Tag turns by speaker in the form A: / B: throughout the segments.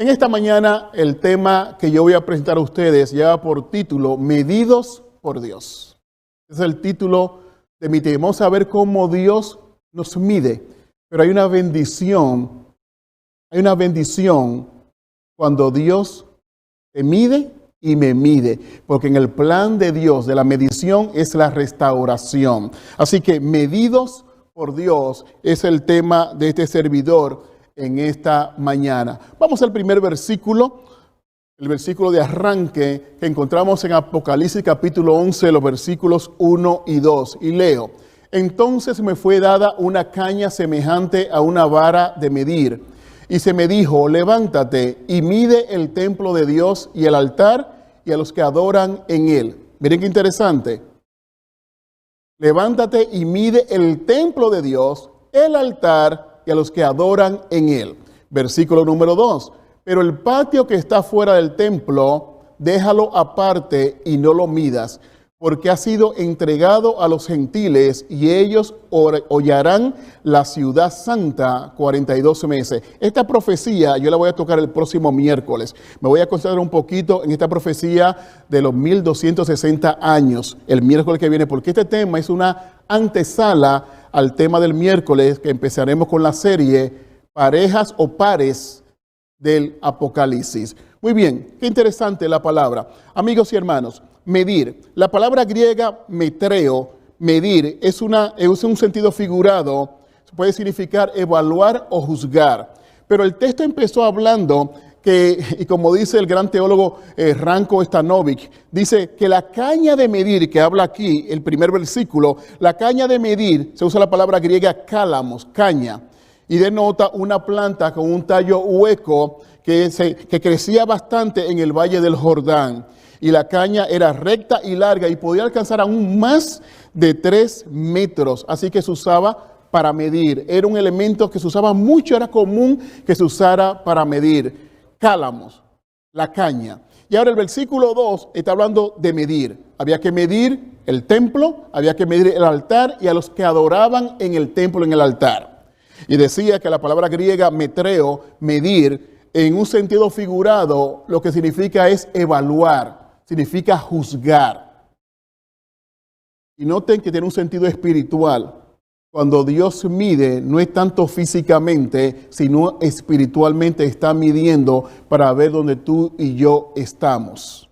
A: En esta mañana el tema que yo voy a presentar a ustedes lleva por título Medidos por Dios. Ese es el título de mi tema. Vamos a ver cómo Dios nos mide. Pero hay una bendición cuando Dios te mide y me mide, porque en el plan de Dios de la medición es la restauración. Así que medidos por Dios es el tema de este servidor en esta mañana. Vamos al primer versículo, el versículo de arranque que encontramos en Apocalipsis capítulo 11, los versículos 1 y 2. Y leo: Entonces me fue dada una caña semejante a una vara de medir, y se me dijo: levántate y mide el templo de Dios y el altar y a los que adoran en él. Miren qué interesante. Levántate y mide el templo de Dios, el altar y a los que adoran en él. Versículo número 2. Pero el patio que está fuera del templo, déjalo aparte y no lo midas, porque ha sido entregado a los gentiles y ellos hollarán la ciudad santa 42 meses. Esta profecía yo la voy a tocar el próximo miércoles. Me voy a concentrar un poquito en esta profecía de los 1260 años, el miércoles que viene, porque este tema es una antesala al tema del miércoles, que empezaremos con la serie Parejas o Pares del Apocalipsis. Muy bien, qué interesante la palabra. Amigos y hermanos, medir. La palabra griega metreo, medir, es un sentido figurado, puede significar evaluar o juzgar. Pero el texto empezó hablando y como dice el gran teólogo Ranko Stanovic, dice que la caña de medir, que habla aquí, el primer versículo, la caña de medir, se usa la palabra griega cálamos, caña, y denota una planta con un tallo hueco que crecía bastante en el valle del Jordán. Y la caña era recta y larga y podía alcanzar aún más de 3 metros. Así que se usaba para medir. Era un elemento que se usaba mucho, era común que se usara para medir. Cálamos, la caña. Y ahora el versículo 2 está hablando de medir. Había que medir el templo, había que medir el altar y a los que adoraban en el templo, en el altar. Y decía que la palabra griega metreo, medir, en un sentido figurado, lo que significa es evaluar, significa juzgar. Y noten que tiene un sentido espiritual. Cuando Dios mide, no es tanto físicamente, sino espiritualmente está midiendo para ver dónde tú y yo estamos.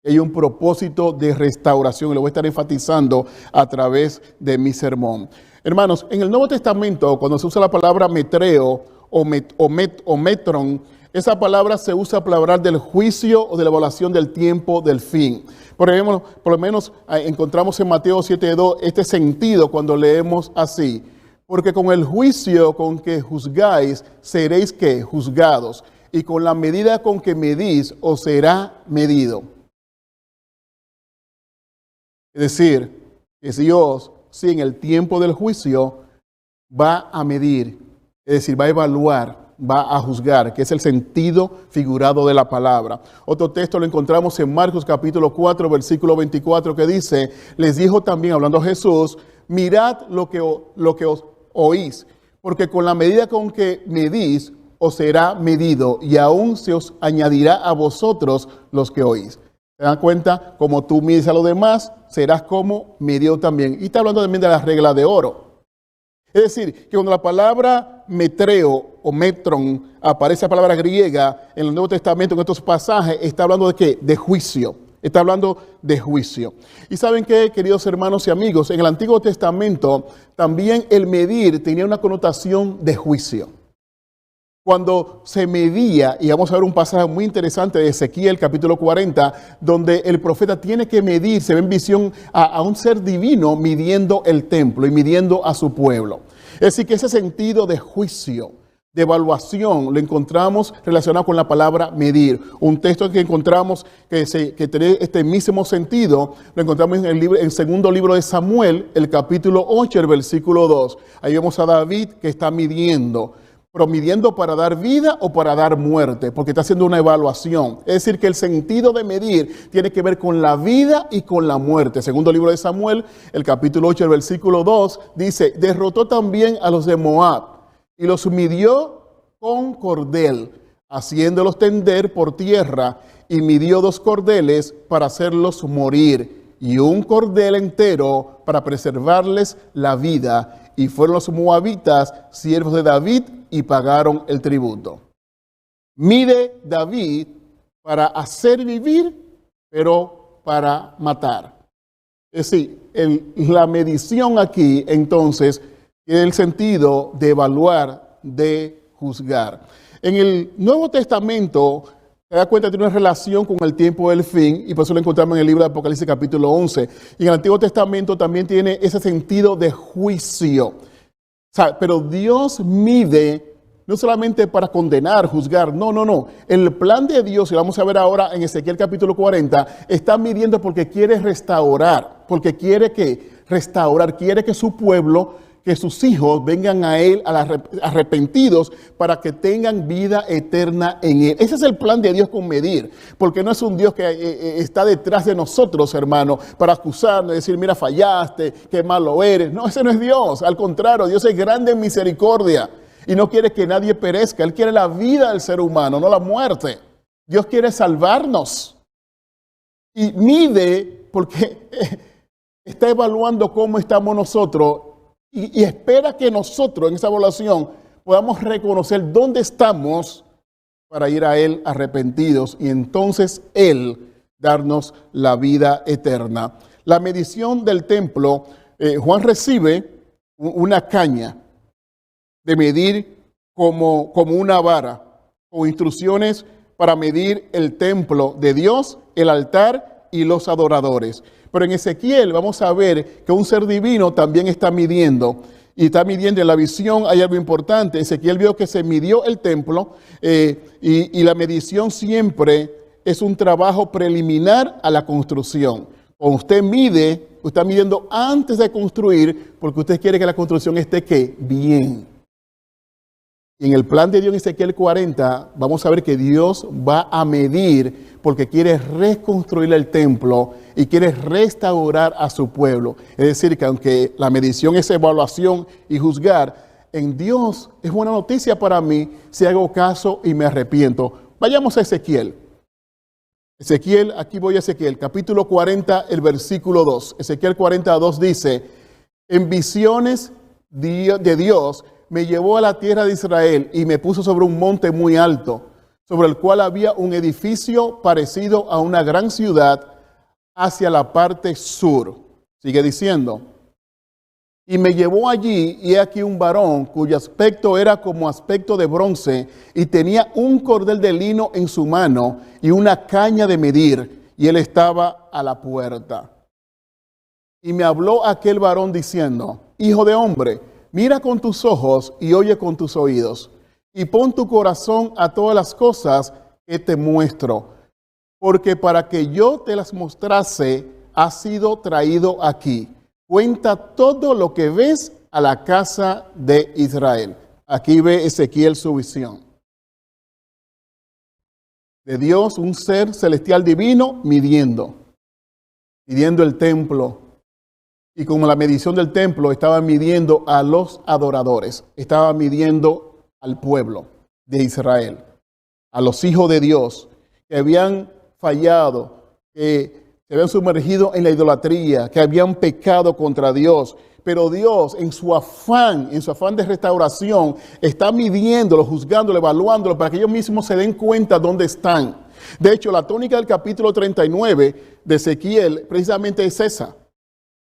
A: Hay un propósito de restauración, y lo voy a estar enfatizando a través de mi sermón. Hermanos, en el Nuevo Testamento, cuando se usa la palabra metreo o metron, esa palabra se usa para hablar del juicio o de la evaluación del tiempo del fin. Por lo menos encontramos en Mateo 7:2 este sentido cuando leemos así. Porque con el juicio con que juzgáis, seréis ¿qué? Juzgados. Y con la medida con que medís, os será medido. Es decir, que Dios, si en el tiempo del juicio, va a medir, es decir, va a evaluar, va a juzgar, que es el sentido figurado de la palabra. Otro texto lo encontramos en Marcos capítulo 4, versículo 24, que dice: les dijo también, hablando Jesús, mirad lo que os oís, porque con la medida con que medís, os será medido, y aún se os añadirá a vosotros los que oís. ¿Se dan cuenta? Como tú mides a los demás, serás como medido también. Y está hablando también de la regla de oro. Es decir, que cuando la palabra metreo o metron aparece la palabra griega en el Nuevo Testamento, en estos pasajes, está hablando de ¿qué? De juicio. Está hablando de juicio. Y ¿saben qué, queridos hermanos y amigos? En el Antiguo Testamento también el medir tenía una connotación de juicio. Cuando se medía, y vamos a ver un pasaje muy interesante de Ezequiel capítulo 40, donde el profeta tiene que medir, se ve en visión a un ser divino midiendo el templo y midiendo a su pueblo. Es decir, que ese sentido de juicio, de evaluación, lo encontramos relacionado con la palabra medir. Un texto que encontramos que tiene este mismo sentido, lo encontramos en el segundo libro de Samuel, el capítulo 8, el versículo 2. Ahí vemos a David que está midiendo. Pero midiendo para dar vida o para dar muerte, porque está haciendo una evaluación. Es decir, que el sentido de medir tiene que ver con la vida y con la muerte. Segundo libro de Samuel, el capítulo 8, el versículo 2, dice: derrotó también a los de Moab y los midió con cordel haciéndolos tender por tierra, y midió 2 cordeles para hacerlos morir, y un cordel entero para preservarles la vida. Y fueron los moabitas siervos de David y pagaron el tributo. Mide David para hacer vivir, pero para matar. Es decir, la medición aquí entonces tiene el sentido de evaluar, de juzgar. En el Nuevo Testamento, te das cuenta, tiene una relación con el tiempo del fin, y por eso lo encontramos en el libro de Apocalipsis capítulo 11. Y en el Antiguo Testamento también tiene ese sentido de juicio. O sea, pero Dios mide no solamente para condenar, juzgar, no. El plan de Dios, y vamos a ver ahora en Ezequiel capítulo 40, está midiendo porque quiere restaurar, porque quiere restaurar, quiere que su pueblo, que sus hijos vengan a Él arrepentidos para que tengan vida eterna en Él. Ese es el plan de Dios con medir, porque no es un Dios que está detrás de nosotros, hermano, para acusarnos y decir, mira, fallaste, qué malo eres. No, ese no es Dios. Al contrario, Dios es grande en misericordia y no quiere que nadie perezca. Él quiere la vida del ser humano, no la muerte. Dios quiere salvarnos. Y mide porque está evaluando cómo estamos nosotros. Y espera que nosotros en esa evaluación podamos reconocer dónde estamos para ir a Él arrepentidos y entonces Él darnos la vida eterna. La medición del templo, Juan recibe una caña de medir como una vara, con instrucciones para medir el templo de Dios, el altar y los adoradores. Pero en Ezequiel vamos a ver que un ser divino también está midiendo. Y está midiendo en la visión, hay algo importante. Ezequiel vio que se midió el templo y la medición siempre es un trabajo preliminar a la construcción. Cuando usted mide, usted está midiendo antes de construir porque usted quiere que la construcción esté ¿qué? Bien. Y en el plan de Dios en Ezequiel 40 vamos a ver que Dios va a medir porque quiere reconstruir el templo y quiere restaurar a su pueblo. Es decir, que aunque la medición es evaluación y juzgar, en Dios es buena noticia para mí si hago caso y me arrepiento. Vayamos a Ezequiel. Ezequiel, aquí voy a Ezequiel, capítulo 40, el versículo 2. Ezequiel 42 dice, en visiones de Dios me llevó a la tierra de Israel y me puso sobre un monte muy alto, sobre el cual había un edificio parecido a una gran ciudad hacia la parte sur. Sigue diciendo, y me llevó allí y he aquí un varón cuyo aspecto era como aspecto de bronce y tenía un cordel de lino en su mano y una caña de medir y él estaba a la puerta. Y me habló aquel varón diciendo, hijo de hombre, mira con tus ojos y oye con tus oídos, y pon tu corazón a todas las cosas que te muestro, porque para que yo te las mostrase, has sido traído aquí. Cuenta todo lo que ves a la casa de Israel. Aquí ve Ezequiel su visión. De Dios, un ser celestial divino, midiendo el templo. Y como la medición del templo estaba midiendo a los adoradores, estaba midiendo al pueblo de Israel, a los hijos de Dios que habían fallado, que se habían sumergido en la idolatría, que habían pecado contra Dios. Pero Dios, en su afán de restauración, está midiéndolo, juzgándolo, evaluándolo, para que ellos mismos se den cuenta dónde están. De hecho, la tónica del capítulo 39 de Ezequiel precisamente es esa.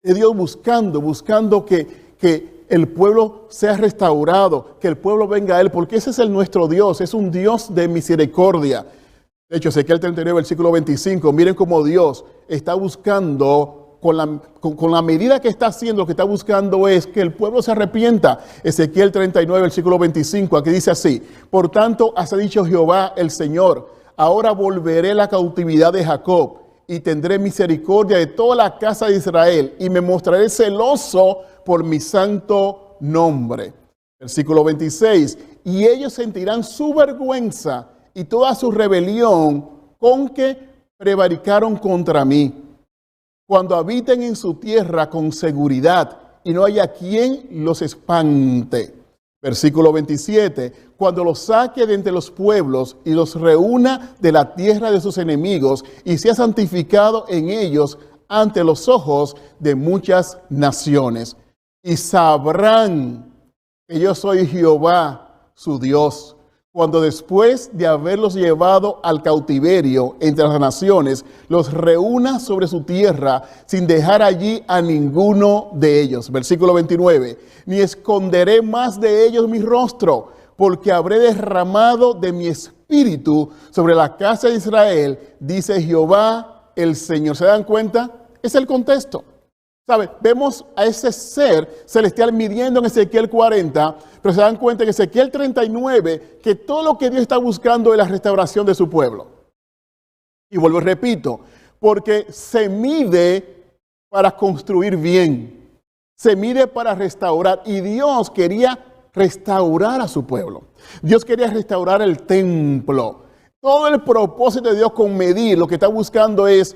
A: Es Dios buscando que el pueblo sea restaurado, que el pueblo venga a Él, porque ese es nuestro Dios, es un Dios de misericordia. De hecho, Ezequiel 39, versículo 25, miren cómo Dios está buscando, con la medida que está haciendo, lo que está buscando es que el pueblo se arrepienta. Ezequiel 39, versículo 25, aquí dice así, por tanto, ha dicho Jehová el Señor, ahora volveré la cautividad de Jacob, y tendré misericordia de toda la casa de Israel, y me mostraré celoso por mi santo nombre. Versículo 26, y ellos sentirán su vergüenza y toda su rebelión con que prevaricaron contra mí, cuando habiten en su tierra con seguridad, y no haya quien los espante. Versículo 27, cuando los saque de entre los pueblos y los reúna de la tierra de sus enemigos y sea santificado en ellos ante los ojos de muchas naciones. Y sabrán que yo soy Jehová, su Dios, cuando después de haberlos llevado al cautiverio entre las naciones, los reúna sobre su tierra sin dejar allí a ninguno de ellos. Versículo 29, ni esconderé más de ellos mi rostro, porque habré derramado de mi espíritu sobre la casa de Israel, dice Jehová el Señor. ¿Se dan cuenta? Es el contexto. ¿Sabe? Vemos a ese ser celestial midiendo en Ezequiel 40, pero se dan cuenta en Ezequiel 39 que todo lo que Dios está buscando es la restauración de su pueblo. Y vuelvo y repito, porque se mide para construir bien, se mide para restaurar, y Dios quería restaurar a su pueblo. Dios quería restaurar el templo. Todo el propósito de Dios con medir lo que está buscando es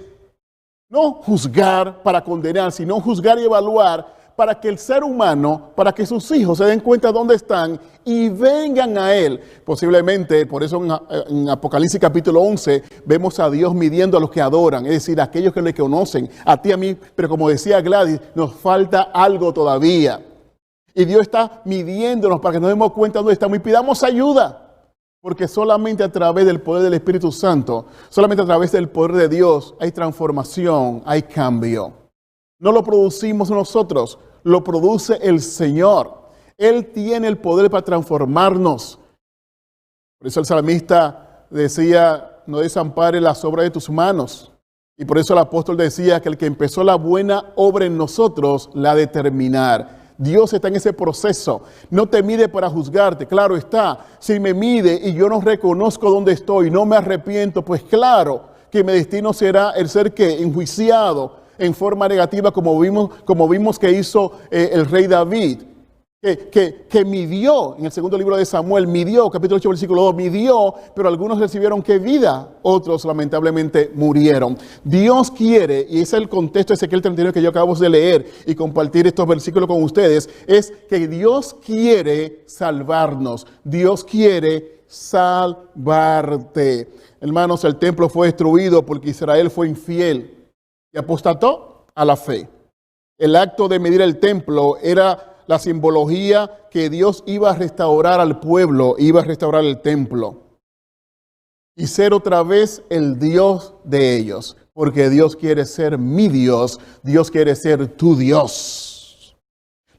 A: no juzgar para condenar, sino juzgar y evaluar para que el ser humano, para que sus hijos se den cuenta de dónde están y vengan a Él. Posiblemente, por eso en Apocalipsis capítulo 11, vemos a Dios midiendo a los que adoran, es decir, a aquellos que le conocen, a ti, a mí, pero como decía Gladys, nos falta algo todavía. Y Dios está midiéndonos para que nos demos cuenta de dónde estamos y pidamos ayuda. Porque solamente a través del poder del Espíritu Santo, solamente a través del poder de Dios hay transformación, hay cambio. No lo producimos nosotros, lo produce el Señor. Él tiene el poder para transformarnos. Por eso el salmista decía, no desampares las obras de tus manos. Y por eso el apóstol decía que el que empezó la buena obra en nosotros la ha de terminar. Dios está en ese proceso. No te mide para juzgarte, claro está. Si me mide y yo no reconozco dónde estoy, no me arrepiento, pues claro que mi destino será el ser que enjuiciado en forma negativa, como vimos que hizo el rey David, que midió, en el segundo libro de Samuel, midió, capítulo 8, versículo 2, midió, pero algunos recibieron qué vida, otros lamentablemente murieron. Dios quiere, y ese es el contexto de Ezequiel 39 que yo acabo de leer y compartir estos versículos con ustedes, es que Dios quiere salvarnos, Dios quiere salvarte. Hermanos, el templo fue destruido porque Israel fue infiel y apostató a la fe. El acto de medir el templo era la simbología que Dios iba a restaurar al pueblo, iba a restaurar el templo y ser otra vez el Dios de ellos, porque Dios quiere ser mi Dios, Dios quiere ser tu Dios.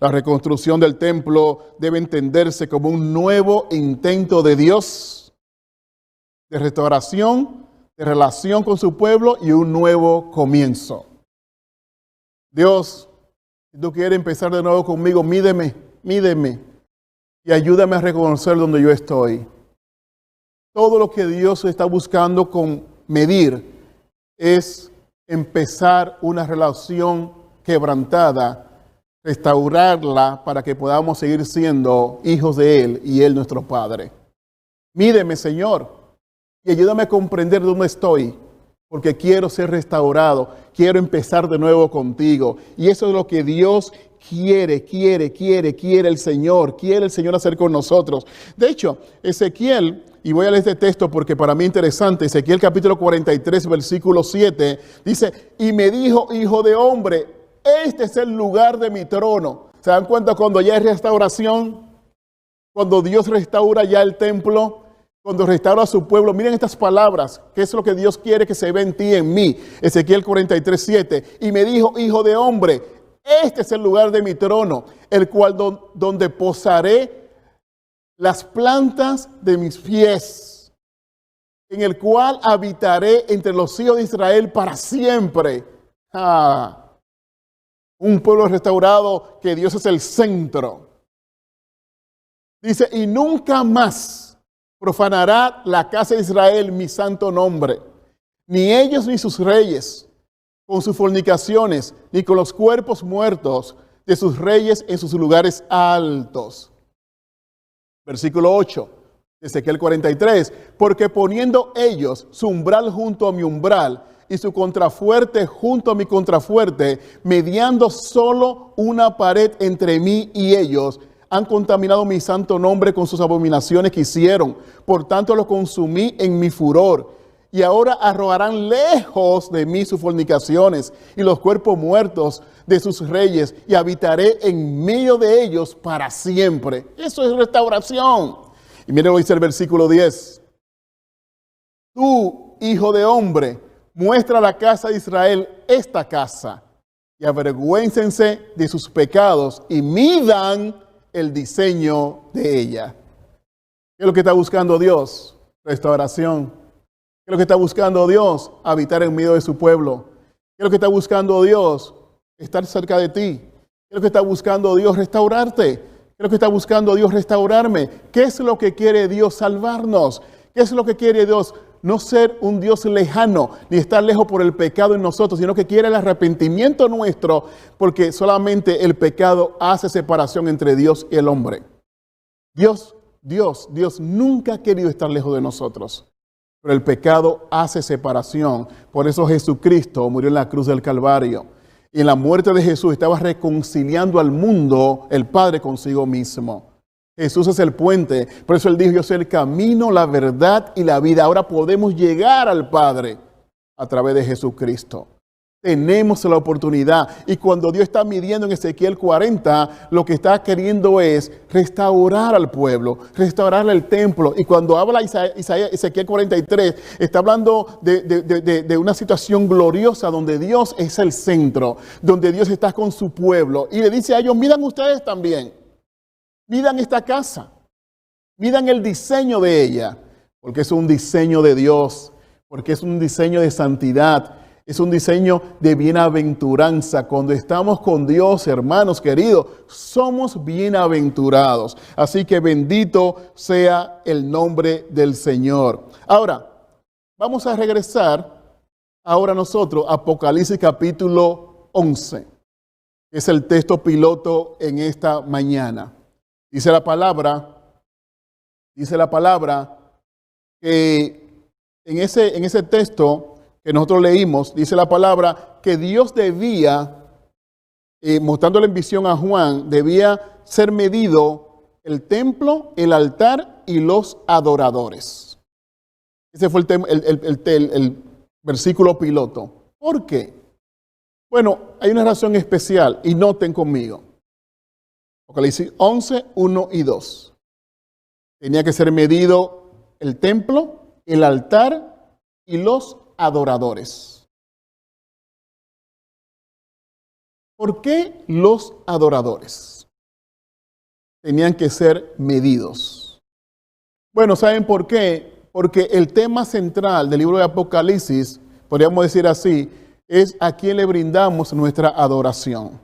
A: La reconstrucción del templo debe entenderse como un nuevo intento de Dios de restauración, de relación con su pueblo y un nuevo comienzo. Dios, si tú quieres empezar de nuevo conmigo, mídeme y ayúdame a reconocer donde yo estoy. Todo lo que Dios está buscando con medir es empezar una relación quebrantada, restaurarla para que podamos seguir siendo hijos de Él y Él nuestro Padre. Mídeme, Señor, y ayúdame a comprender dónde estoy. Porque quiero ser restaurado, quiero empezar de nuevo contigo. Y eso es lo que Dios quiere el Señor. Quiere el Señor hacer con nosotros. De hecho, Ezequiel, y voy a leer este texto porque para mí es interesante, Ezequiel capítulo 43, versículo 7, dice, y me dijo, hijo de hombre, este es el lugar de mi trono. ¿Se dan cuenta cuando ya hay restauración? Cuando Dios restaura ya el templo. Cuando restaura a su pueblo, miren estas palabras, que es lo que Dios quiere que se vea en ti y en mí. Ezequiel 43, 7. Y me dijo, hijo de hombre, este es el lugar de mi trono, el cual donde posaré las plantas de mis pies, en el cual habitaré entre los hijos de Israel para siempre. Un pueblo restaurado que Dios es el centro. Dice, y nunca más profanará la casa de Israel mi santo nombre, ni ellos ni sus reyes, con sus fornicaciones, ni con los cuerpos muertos de sus reyes en sus lugares altos. Versículo 8, de Ezequiel 43, porque poniendo ellos su umbral junto a mi umbral, y su contrafuerte junto a mi contrafuerte, mediando solo una pared entre mí y ellos, Han contaminado mi santo nombre con sus abominaciones que hicieron. Por tanto, los consumí en mi furor. Y ahora arrojarán lejos de mí sus fornicaciones y los cuerpos muertos de sus reyes, y habitaré en medio de ellos para siempre. Eso es restauración. Y miren lo que dice el versículo 10. Tú, hijo de hombre, muestra a la casa de Israel esta casa, y avergüéncense de sus pecados y midan el diseño de ella. ¿Qué es lo que está buscando Dios? Restauración. ¿Qué es lo que está buscando Dios? Habitar en medio de su pueblo. ¿Qué es lo que está buscando Dios? Estar cerca de ti. ¿Qué es lo que está buscando Dios? Restaurarte. ¿Qué es lo que está buscando Dios? Restaurarme. ¿Qué es lo que quiere Dios? Salvarnos. ¿Qué es lo que quiere Dios? No ser un Dios lejano, ni estar lejos por el pecado en nosotros, sino que quiere el arrepentimiento nuestro, porque solamente el pecado hace separación entre Dios y el hombre. Dios nunca ha querido estar lejos de nosotros, pero el pecado hace separación. Por eso Jesucristo murió en la cruz del Calvario. Y en la muerte de Jesús estaba reconciliando al mundo, el Padre, consigo mismo. Jesús es el puente, por eso Él dijo, yo soy el camino, la verdad y la vida. Ahora podemos llegar al Padre a través de Jesucristo. Tenemos la oportunidad, y cuando Dios está midiendo en Ezequiel 40, lo que está queriendo es restaurar al pueblo, restaurar el templo. Y cuando habla Ezequiel 43, está hablando de una situación gloriosa donde Dios es el centro, donde Dios está con su pueblo. Y le dice a ellos, midan ustedes también. Midan esta casa, midan el diseño de ella, porque es un diseño de Dios, porque es un diseño de santidad, es un diseño de bienaventuranza. Cuando estamos con Dios, hermanos queridos, somos bienaventurados. Así que bendito sea el nombre del Señor. Ahora, vamos a regresar ahora nosotros a Apocalipsis capítulo 11. Es el texto piloto en esta mañana. Dice la palabra que en ese texto que nosotros leímos, dice la palabra que Dios debía, mostrándole en visión a Juan, debía ser medido el templo, el altar y los adoradores. Ese fue el versículo piloto. ¿Por qué? Bueno, hay una razón especial, y noten conmigo. Apocalipsis 11, 1 y 2. Tenía que ser medido el templo, el altar y los adoradores. ¿Por qué los adoradores tenían que ser medidos? Bueno, ¿saben por qué? Porque el tema central del libro de Apocalipsis, podríamos decir así, es a quién le brindamos nuestra adoración.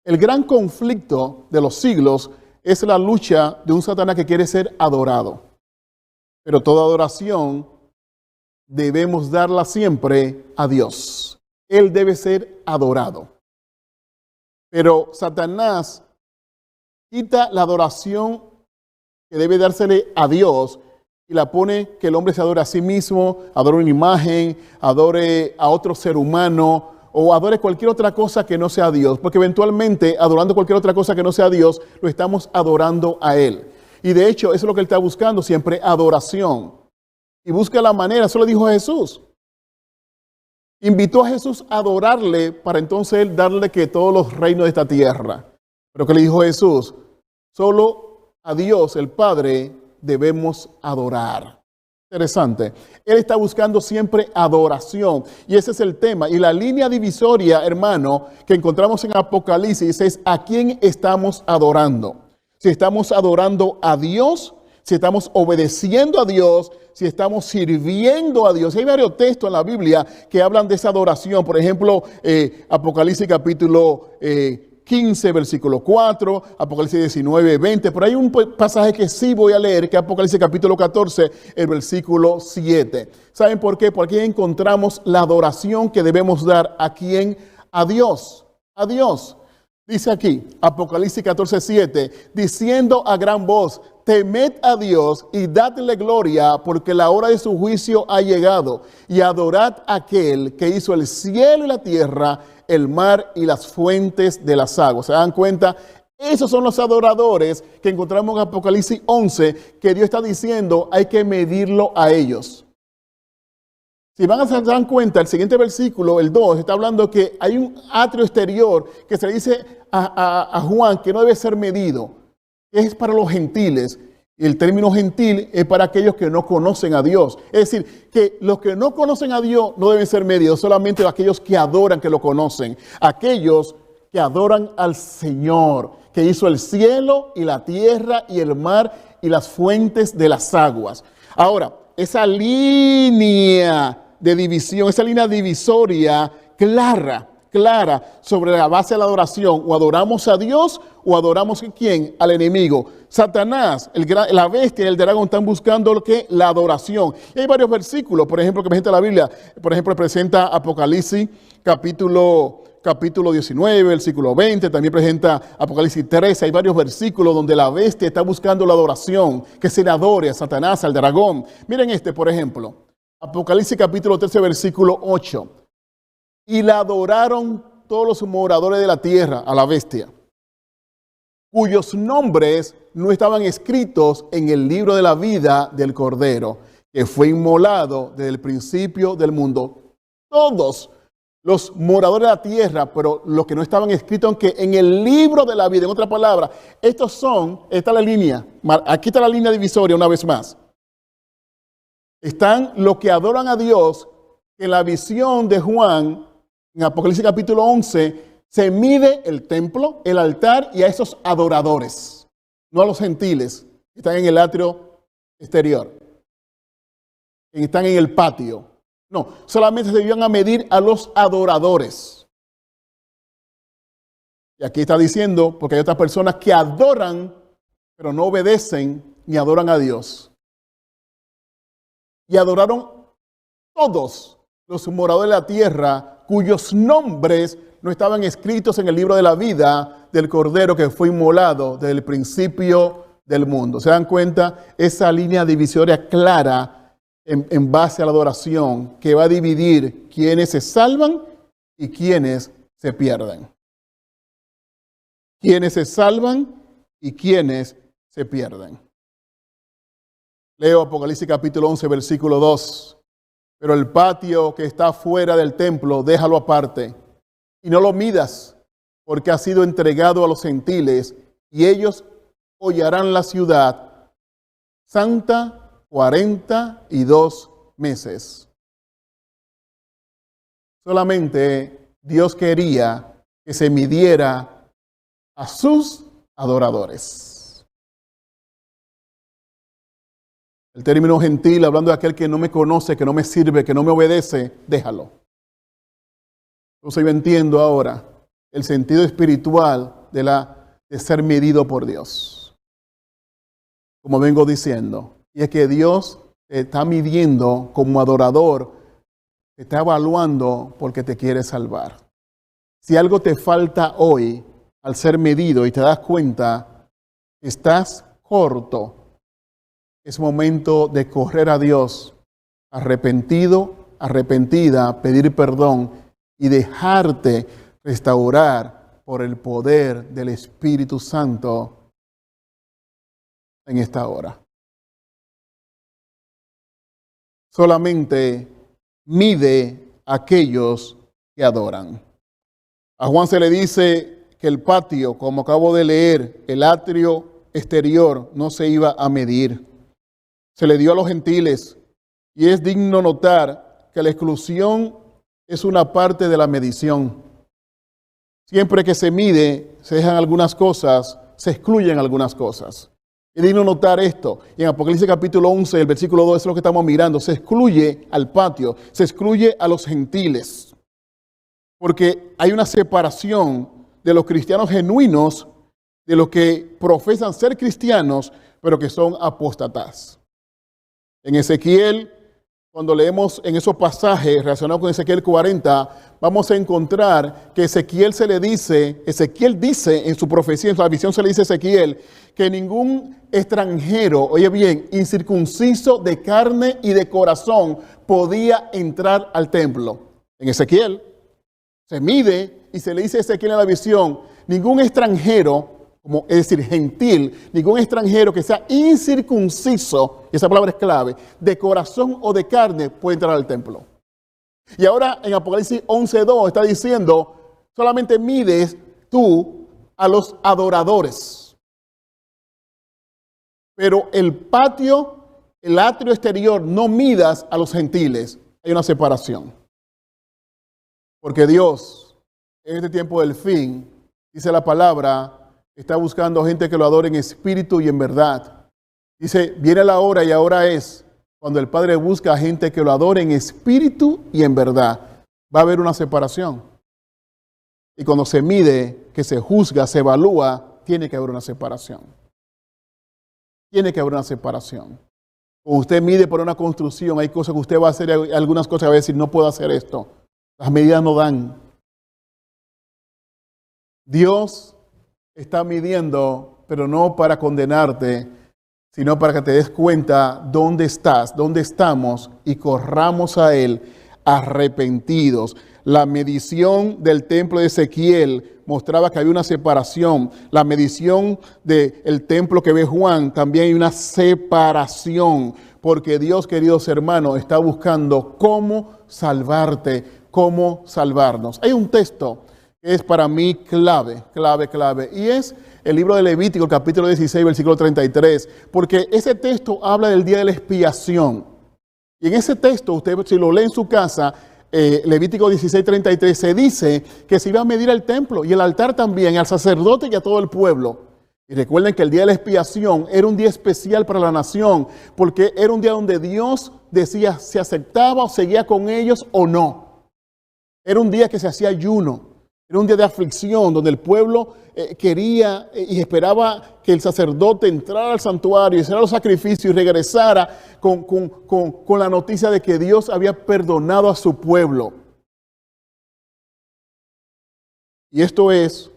A: El gran conflicto de los siglos es la lucha de un Satanás que quiere ser adorado. Pero toda adoración debemos darla siempre a Dios. Él debe ser adorado. Pero Satanás quita la adoración que debe dársele a Dios y la pone que el hombre se adore a sí mismo, adore una imagen, adore a otro ser humano, o adore cualquier otra cosa que no sea Dios, porque eventualmente, adorando cualquier otra cosa que no sea Dios, lo estamos adorando a Él. Y de hecho, eso es lo que Él está buscando siempre, adoración. Y busca la manera, eso lo dijo Jesús. Invitó a Jesús a adorarle para entonces Él darle que todos los reinos de esta tierra. Pero ¿qué le dijo Jesús? Solo a Dios, el Padre, debemos adorar. Interesante. Él está buscando siempre adoración. Y ese es el tema. Y la línea divisoria, hermano, que encontramos en Apocalipsis es a quién estamos adorando. Si estamos adorando a Dios, si estamos obedeciendo a Dios, si estamos sirviendo a Dios. Hay varios textos en la Biblia que hablan de esa adoración. Por ejemplo, Apocalipsis capítulo 15, versículo 4, Apocalipsis 19, 20. Pero hay un pasaje que sí voy a leer, que es Apocalipsis capítulo 14, el versículo 7. ¿Saben por qué? Porque aquí encontramos la adoración que debemos dar a quién, a Dios. A Dios. Dice aquí, Apocalipsis 14, 7, diciendo a gran voz, temed a Dios y dadle gloria, porque la hora de su juicio ha llegado, y adorad a aquel que hizo el cielo y la tierra, el mar y las fuentes de las aguas. ¿Se dan cuenta? Esos son los adoradores que encontramos en Apocalipsis 11, que Dios está diciendo hay que medirlo a ellos. Si van a se dan cuenta, el siguiente versículo, el 2, está hablando que hay un atrio exterior que se le dice a Juan que no debe ser medido. Es para los gentiles. Y el término gentil es para aquellos que no conocen a Dios. Es decir, que los que no conocen a Dios no deben ser medidos, solamente aquellos que adoran, que lo conocen. Aquellos que adoran al Señor, que hizo el cielo y la tierra y el mar y las fuentes de las aguas. Ahora, esa línea de división, esa línea divisoria clara sobre la base de la adoración, o adoramos a Dios o adoramos ¿a quién? Al enemigo. Satanás, la bestia y el dragón están buscando lo que la adoración. Y hay varios versículos, por ejemplo, que presenta la Biblia. Por ejemplo, presenta Apocalipsis capítulo 19, versículo 20, también presenta Apocalipsis 13, hay varios versículos donde la bestia está buscando la adoración, que se le adore a Satanás, al dragón. Miren este, por ejemplo, Apocalipsis capítulo 13, versículo 8. Y la adoraron todos los moradores de la tierra, a la bestia, cuyos nombres no estaban escritos en el libro de la vida del Cordero, que fue inmolado desde el principio del mundo. Todos los moradores de la tierra, pero los que no estaban escritos aunque en el libro de la vida, en otra palabra, esta es la línea, aquí está la línea divisoria una vez más. Están los que adoran a Dios, en la visión de Juan, en Apocalipsis capítulo 11, se mide el templo, el altar y a esos adoradores, no a los gentiles, que están en el atrio exterior, que están en el patio. No, solamente se iban a medir a los adoradores. Y aquí está diciendo, porque hay otras personas que adoran, pero no obedecen ni adoran a Dios. Y adoraron todos los moradores de la tierra, cuyos nombres no estaban escritos en el libro de la vida del Cordero que fue inmolado desde el principio del mundo. ¿Se dan cuenta? Esa línea divisoria clara en base a la adoración que va a dividir quienes se salvan y quienes se pierden. Quienes se salvan y quienes se pierden. Leo Apocalipsis capítulo 11, versículo 2. Pero el patio que está fuera del templo, déjalo aparte y no lo midas, porque ha sido entregado a los gentiles y ellos hollarán la ciudad santa 42 meses. Solamente Dios quería que se midiera a sus adoradores. El término gentil, hablando de aquel que no me conoce, que no me sirve, que no me obedece, déjalo. Entonces yo entiendo ahora el sentido espiritual de ser medido por Dios. Como vengo diciendo, y es que Dios te está midiendo como adorador, te está evaluando porque te quiere salvar. Si algo te falta hoy al ser medido y te das cuenta que estás corto, es momento de correr a Dios, arrepentido, arrepentida, pedir perdón y dejarte restaurar por el poder del Espíritu Santo en esta hora. Solamente mide a aquellos que adoran. A Juan se le dice que el patio, como acabo de leer, el atrio exterior no se iba a medir. Se le dio a los gentiles y es digno notar que la exclusión es una parte de la medición. Siempre que se mide, se dejan algunas cosas, se excluyen algunas cosas. Es digno notar esto. Y en Apocalipsis capítulo 11, el versículo 2 es lo que estamos mirando. Se excluye al patio, se excluye a los gentiles. Porque hay una separación de los cristianos genuinos, de los que profesan ser cristianos, pero que son apóstatas. En Ezequiel, cuando leemos en esos pasajes relacionados con Ezequiel 40, vamos a encontrar que Ezequiel dice en su profecía, en su visión se le dice a Ezequiel, que ningún extranjero, oye bien, incircunciso de carne y de corazón, podía entrar al templo. En Ezequiel se mide y se le dice a Ezequiel en la visión, ningún extranjero, como, es decir, gentil, ningún extranjero que sea incircunciso, y esa palabra es clave, de corazón o de carne puede entrar al templo. Y ahora en Apocalipsis 11:2 está diciendo, solamente mides tú a los adoradores. Pero el patio, el atrio exterior, no midas a los gentiles. Hay una separación. Porque Dios, en este tiempo del fin, dice la palabra, está buscando gente que lo adore en espíritu y en verdad. Dice, viene la hora y ahora es cuando el Padre busca a gente que lo adore en espíritu y en verdad. Va a haber una separación. Y cuando se mide, que se juzga, se evalúa, tiene que haber una separación. Tiene que haber una separación. Cuando usted mide por una construcción, hay cosas que usted va a hacer, algunas cosas va a decir, no puedo hacer esto. Las medidas no dan. Dios está midiendo, pero no para condenarte, sino para que te des cuenta dónde estás, dónde estamos y corramos a Él arrepentidos. La medición del templo de Ezequiel mostraba que había una separación. La medición del templo que ve Juan, también hay una separación. Porque Dios, queridos hermanos, está buscando cómo salvarte, cómo salvarnos. Hay un texto que es para mí clave. Y es el libro de Levítico, capítulo 16, versículo 33. Porque ese texto habla del día de la expiación. Y en ese texto, usted si lo lee en su casa, Levítico 16, 33, se dice que se iba a medir el templo y el altar también, al sacerdote y a todo el pueblo. Y recuerden que el día de la expiación era un día especial para la nación, porque era un día donde Dios decía si aceptaba o seguía con ellos o no. Era un día que se hacía ayuno. Era un día de aflicción donde el pueblo quería y esperaba que el sacerdote entrara al santuario, hiciera los sacrificios y regresara con la noticia de que Dios había perdonado a su pueblo. Y esto es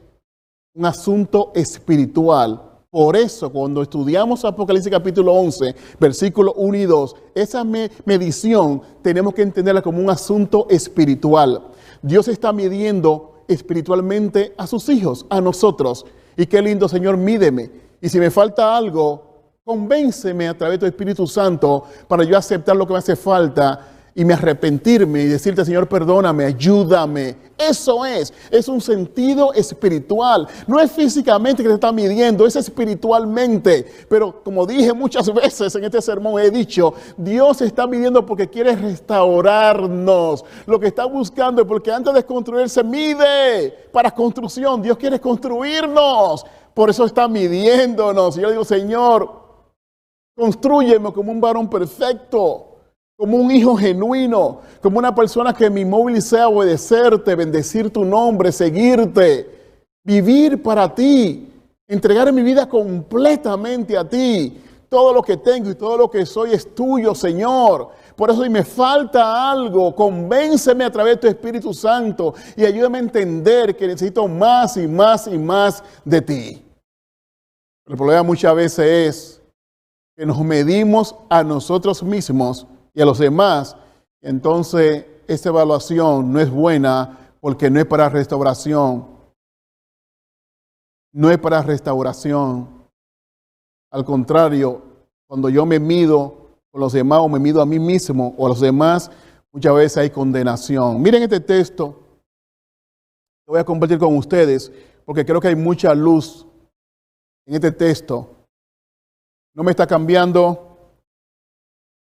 A: un asunto espiritual. Por eso, cuando estudiamos Apocalipsis capítulo 11, versículos 1 y 2, esa medición tenemos que entenderla como un asunto espiritual. Dios está midiendo espiritualmente a sus hijos, a nosotros. Y qué lindo, Señor, mídeme. Y si me falta algo, convénceme a través de tu Espíritu Santo para yo aceptar lo que me hace falta y me arrepentirme y decirte, Señor, perdóname, ayúdame. Eso es un sentido espiritual. No es físicamente que te está midiendo, es espiritualmente. Pero como dije muchas veces en este sermón, he dicho, Dios está midiendo porque quiere restaurarnos. Lo que está buscando es porque antes de construir se mide para construcción. Dios quiere construirnos. Por eso está midiéndonos. Y yo digo, Señor, constrúyeme como un varón perfecto, como un hijo genuino, como una persona que mi móvil sea obedecerte, bendecir tu nombre, seguirte, vivir para ti, entregar mi vida completamente a ti. Todo lo que tengo y todo lo que soy es tuyo, Señor. Por eso si me falta algo, convénceme a través de tu Espíritu Santo y ayúdame a entender que necesito más y más y más de ti. El problema muchas veces es que nos medimos a nosotros mismos y a los demás, entonces esa evaluación no es buena porque no es para restauración. No es para restauración. Al contrario, cuando yo me mido con los demás o me mido a mí mismo o a los demás, muchas veces hay condenación. Miren este texto. Lo voy a compartir con ustedes porque creo que hay mucha luz en este texto. No me está cambiando.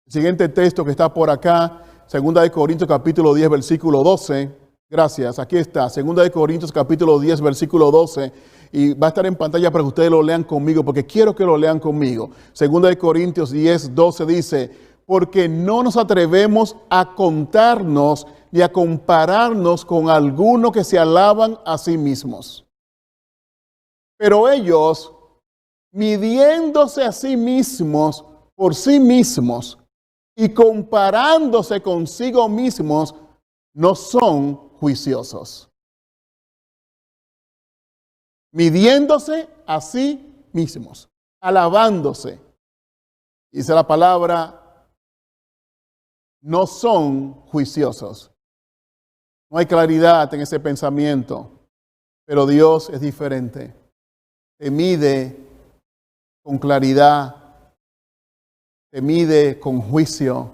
A: El siguiente texto que está por acá, 2 Corintios capítulo 10, versículo 12. Gracias, aquí está, 2 Corintios capítulo 10, versículo 12. Y va a estar en pantalla para que ustedes lo lean conmigo, porque quiero que lo lean conmigo. 2 Corintios 10, 12 dice, porque no nos atrevemos a contarnos ni a compararnos con alguno que se alaban a sí mismos. Pero ellos, midiéndose a sí mismos por sí mismos, y comparándose consigo mismos, no son juiciosos. Midiéndose a sí mismos, alabándose. Dice la palabra, no son juiciosos. No hay claridad en ese pensamiento, pero Dios es diferente. te mide con claridad, te mide con juicio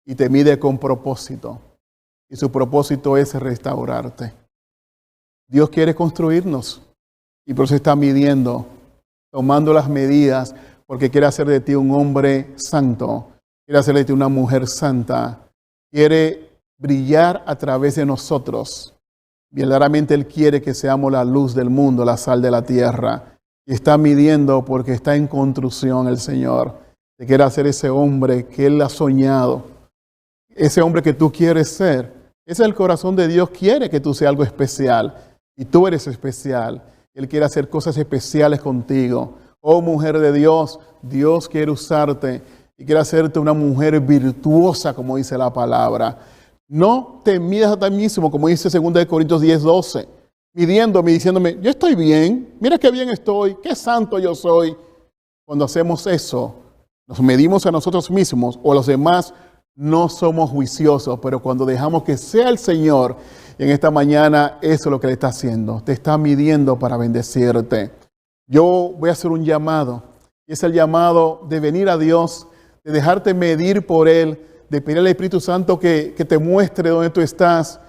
A: y te mide con propósito. Y su propósito es restaurarte. Dios quiere construirnos y por eso está midiendo, tomando las medidas, porque quiere hacer de ti un hombre santo, quiere hacer de ti una mujer santa, quiere brillar a través de nosotros. Verdaderamente Él quiere que seamos la luz del mundo, la sal de la tierra. Y está midiendo porque está en construcción el Señor. Te quiere hacer ese hombre que Él ha soñado, ese hombre que tú quieres ser. Ese es el corazón de Dios, quiere que tú seas algo especial. Y tú eres especial. Él quiere hacer cosas especiales contigo. Oh mujer de Dios, Dios quiere usarte y quiere hacerte una mujer virtuosa, como dice la palabra. No te midas a ti mismo, como dice 2 Corintios 10:12, midiéndome y diciéndome, yo estoy bien, mira qué bien estoy, qué santo yo soy. Cuando hacemos eso, nos medimos a nosotros mismos o a los demás, no somos juiciosos, pero cuando dejamos que sea el Señor, en esta mañana eso es lo que le está haciendo, te está midiendo para bendecirte. Yo voy a hacer un llamado, y es el llamado de venir a Dios, de dejarte medir por Él, de pedirle al Espíritu Santo que te muestre dónde tú estás,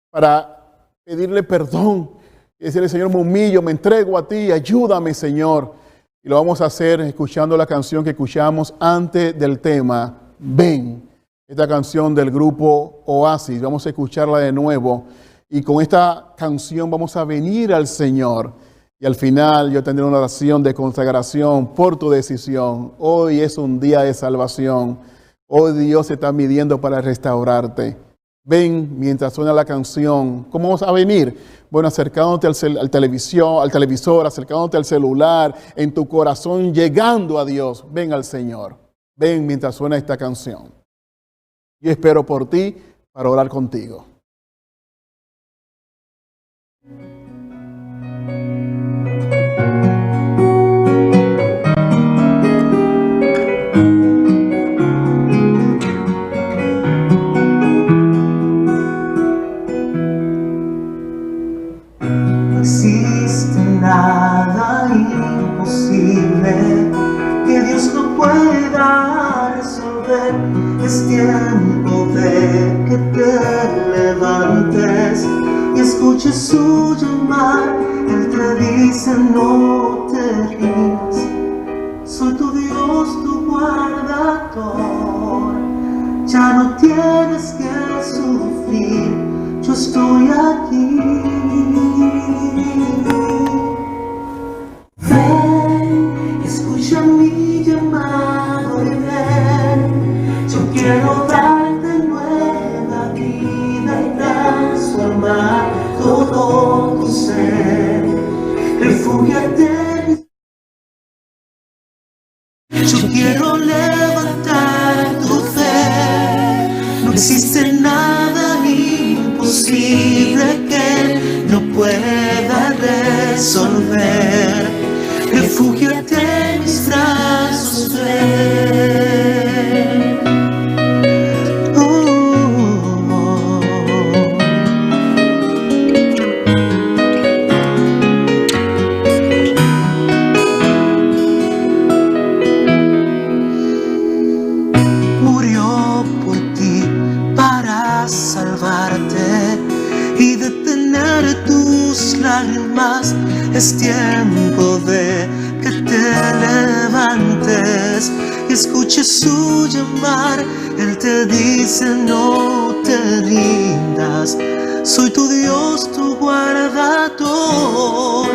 A: para pedirle perdón, y decirle, Señor, me humillo, me entrego a ti, ayúdame, Señor. Y lo vamos a hacer escuchando la canción que escuchamos antes del tema, Ven. Esta canción del grupo Oasis, vamos a escucharla de nuevo y con esta canción vamos a venir al Señor y al final yo tendré una oración de consagración por tu decisión. Hoy es un día de salvación, hoy Dios se está midiendo para restaurarte. Ven mientras suena la canción. ¿Cómo vamos a venir? Bueno, acercándote al televisor, acercándote al celular, en tu corazón, llegando a Dios. Ven al Señor. Ven mientras suena esta canción. Yo espero por ti para orar contigo.
B: No existe nada imposible que Dios no pueda resolver. Es tiempo de que te levantes y escuches su llamar. Él te dice no te rindas, soy tu Dios, tu guardador. Ya no tienes que sufrir, yo estoy aquí. Ven, escucha mi llamado y ven. Yo quiero darte nueva vida y transformar todo tu ser. Refúgiate. Yo quiero levantar tu fe. No existe nada imposible que Él no pueda resolver. Refúgiate en mis brazos, ven. Murió por ti para salvarte y detener tus lágrimas. Es tiempo de que te levantes y escuches su llamar. Él te dice no te rindas, soy tu Dios, tu guardador.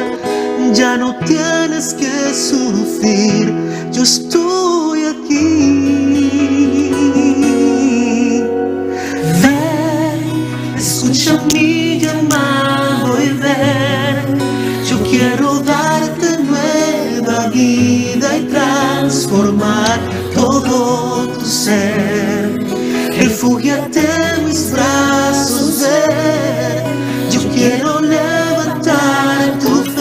B: Ya no tienes que sufrir, yo estoy aquí. Ven, escucha mi llamado y ven. Yo quiero darte nueva vida y transformar todo tu ser. Refúgiate en mis brazos, ven. Yo quiero levantar tu fe.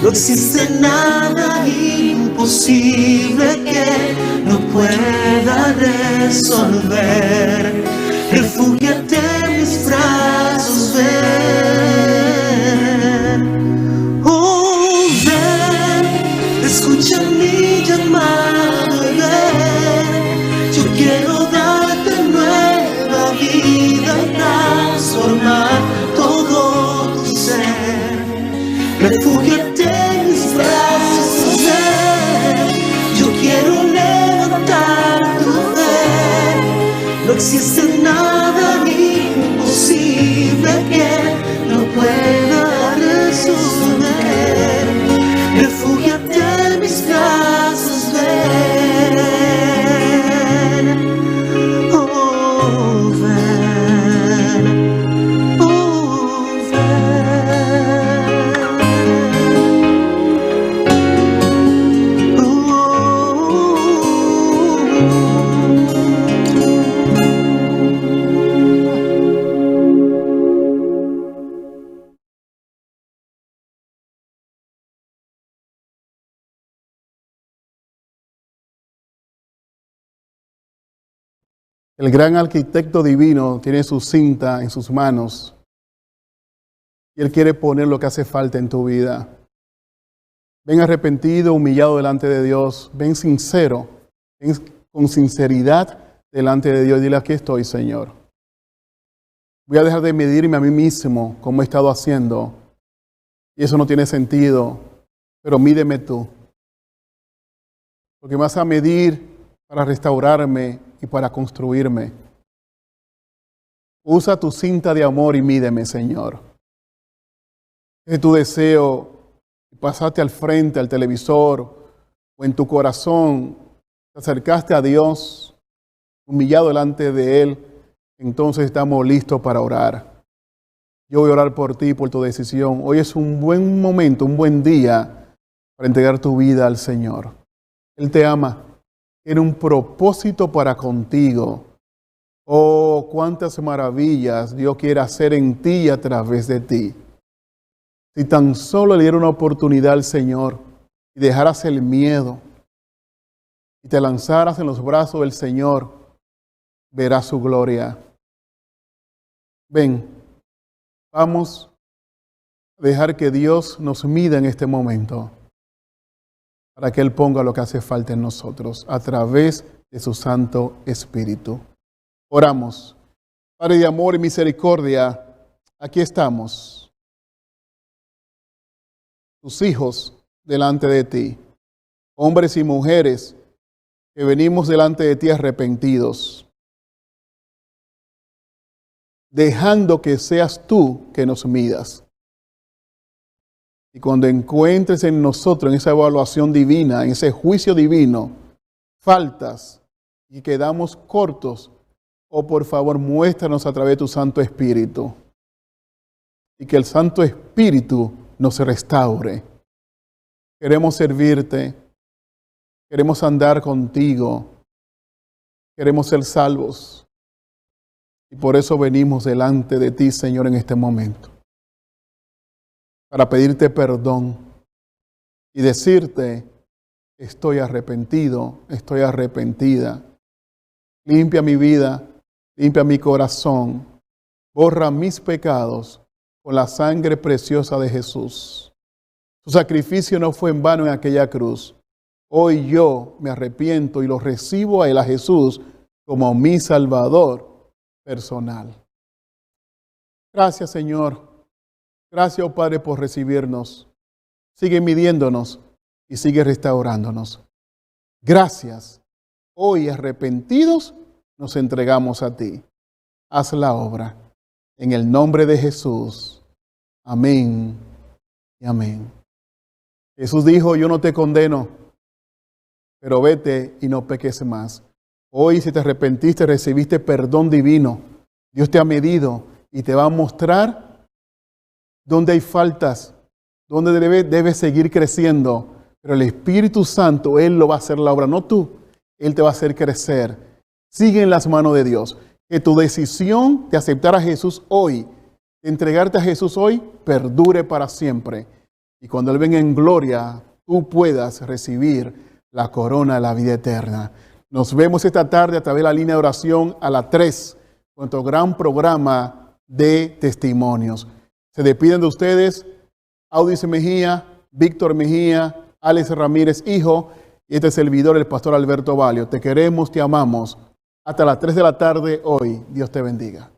B: No existe nada imposible que no pueda resolver. Refúgiate en mis brazos, ven. Oh, ven. existe nada imposible que no pueda resolver. Refúgiate en mis brazos, ven. Oh, ven. Oh, ven.
A: El gran arquitecto divino tiene su cinta en sus manos y Él quiere poner lo que hace falta en tu vida. Ven arrepentido, humillado delante de Dios. Ven sincero, ven con sinceridad delante de Dios. Dile, aquí estoy, Señor. Voy a dejar de medirme a mí mismo como he estado haciendo. Y eso no tiene sentido, pero mídeme tú. Porque me vas a medir para restaurarme y para construirme. Usa tu cinta de amor y mídeme, Señor. Es tu deseo, pasaste al frente, al televisor, o en tu corazón, te acercaste a Dios, humillado delante de Él, entonces estamos listos para orar. Yo voy a orar por ti, por tu decisión. Hoy es un buen momento, un buen día para entregar tu vida al Señor. Él te ama. Tiene un propósito para contigo. Oh, cuántas maravillas Dios quiere hacer en ti y a través de ti. Si tan solo le diera una oportunidad al Señor y dejaras el miedo y te lanzaras en los brazos del Señor, verás su gloria. Ven, vamos a dejar que Dios nos mida en este momento, para que Él ponga lo que hace falta en nosotros a través de su Santo Espíritu. Oramos. Padre de amor y misericordia, aquí estamos, tus hijos delante de ti, hombres y mujeres que venimos delante de ti arrepentidos, dejando que seas tú que nos midas. Y cuando encuentres en nosotros, en esa evaluación divina, en ese juicio divino, faltas y quedamos cortos, oh, por favor, muéstranos a través de tu Santo Espíritu. Y que el Santo Espíritu nos restaure. Queremos servirte, queremos andar contigo, queremos ser salvos. Y por eso venimos delante de ti, Señor, en este momento, para pedirte perdón y decirte, estoy arrepentido, estoy arrepentida. Limpia mi vida, limpia mi corazón, borra mis pecados con la sangre preciosa de Jesús. Su sacrificio no fue en vano en aquella cruz. Hoy yo me arrepiento y lo recibo a Él, a Jesús, como mi Salvador personal. Gracias, Señor. Gracias, oh Padre, por recibirnos. Sigue midiéndonos y sigue restaurándonos. Gracias. Hoy, arrepentidos, nos entregamos a ti. Haz la obra. En el nombre de Jesús. Amén y amén. Jesús dijo, yo no te condeno, pero vete y no peques más. Hoy, si te arrepentiste, recibiste perdón divino. Dios te ha medido y te va a mostrar dónde hay faltas, dónde debes seguir creciendo. Pero el Espíritu Santo, Él lo va a hacer la obra, no tú. Él te va a hacer crecer. Sigue en las manos de Dios. Que tu decisión de aceptar a Jesús hoy, de entregarte a Jesús hoy, perdure para siempre. Y cuando Él venga en gloria, tú puedas recibir la corona de la vida eterna. Nos vemos esta tarde a través de la línea de oración a las 3, con nuestro gran programa de testimonios. Se despiden de ustedes Audice Mejía, Víctor Mejía, Alex Ramírez, hijo, y este servidor, el pastor Alberto Valio. Te queremos, te amamos. Hasta las 3 de la tarde hoy. Dios te bendiga.